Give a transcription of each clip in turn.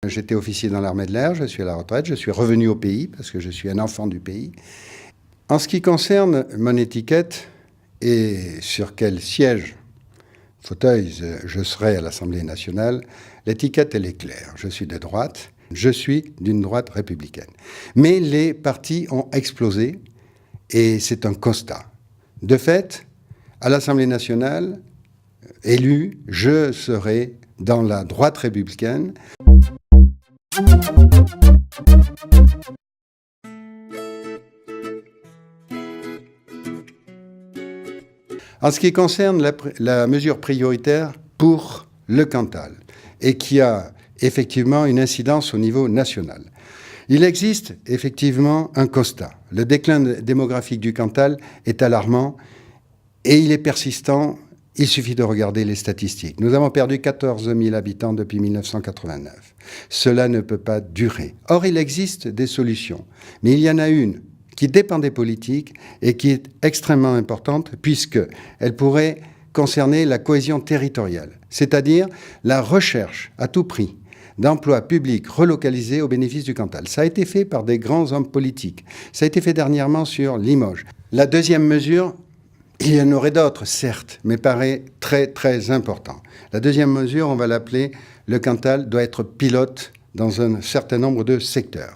J'étais officier dans l'armée de l'air, je suis à la retraite, je suis revenu au pays parce que je suis un enfant du pays. En ce qui concerne mon étiquette et sur quel siège, fauteuil je serai à l'Assemblée nationale, l'étiquette elle est claire. Je suis de droite, je suis d'une droite républicaine. Mais les partis ont explosé et c'est un constat. De fait, à l'Assemblée nationale, élu, je serai dans la droite républicaine. En ce qui concerne la mesure prioritaire pour le Cantal, et qui a effectivement une incidence au niveau national, il existe effectivement un constat. Le déclin démographique du Cantal est alarmant et il est persistant. Il suffit de regarder les statistiques. Nous avons perdu 14 000 habitants depuis 1989. Cela ne peut pas durer. Or, il existe des solutions. Mais il y en a une qui dépend des politiques et qui est extrêmement importante puisqu'elle pourrait concerner la cohésion territoriale, c'est-à-dire la recherche à tout prix d'emplois publics relocalisés au bénéfice du Cantal. Ça a été fait par des grands hommes politiques. Ça a été fait dernièrement sur Limoges. La deuxième mesure, il y en aurait d'autres, certes, mais paraît très, très important. La deuxième mesure, on va l'appeler « Le Cantal doit être pilote dans un certain nombre de secteurs ».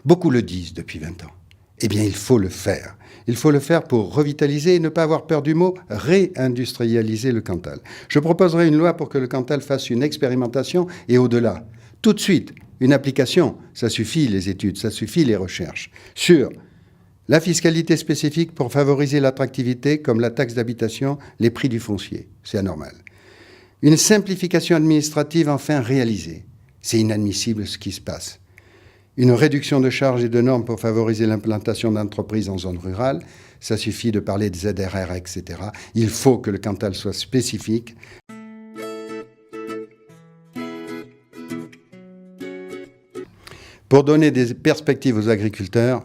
Beaucoup le disent depuis 20 ans. Eh bien, il faut le faire. Il faut le faire pour revitaliser et ne pas avoir peur du mot « réindustrialiser le Cantal ». Je proposerai une loi pour que le Cantal fasse une expérimentation et au-delà. Tout de suite, une application. Ça suffit les études, ça suffit les recherches. Sur la fiscalité spécifique pour favoriser l'attractivité, comme la taxe d'habitation, les prix du foncier. C'est anormal. Une simplification administrative enfin réalisée. C'est inadmissible ce qui se passe. Une réduction de charges et de normes pour favoriser l'implantation d'entreprises en zone rurale. Ça suffit de parler des ZRR, etc. Il faut que le Cantal soit spécifique. Pour donner des perspectives aux agriculteurs,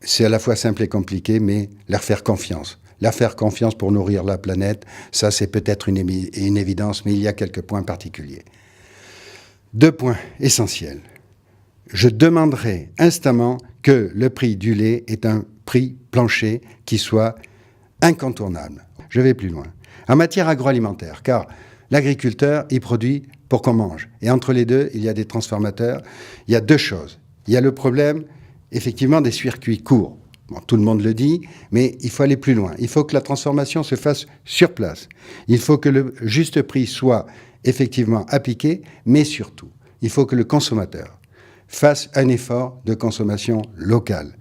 c'est à la fois simple et compliqué, mais leur faire confiance. Leur faire confiance pour nourrir la planète, ça c'est peut-être une évidence, mais il y a quelques points particuliers. 2 points essentiels. Je demanderai instamment que le prix du lait ait un prix plancher qui soit incontournable. Je vais plus loin. En matière agroalimentaire, car l'agriculteur, il produit pour qu'on mange. Et entre les deux, il y a des transformateurs. Il y a 2 choses. Il y a le problème effectivement des circuits courts. Bon, tout le monde le dit, mais il faut aller plus loin. Il faut que la transformation se fasse sur place. Il faut que le juste prix soit effectivement appliqué, mais surtout, il faut que le consommateur fasse un effort de consommation locale.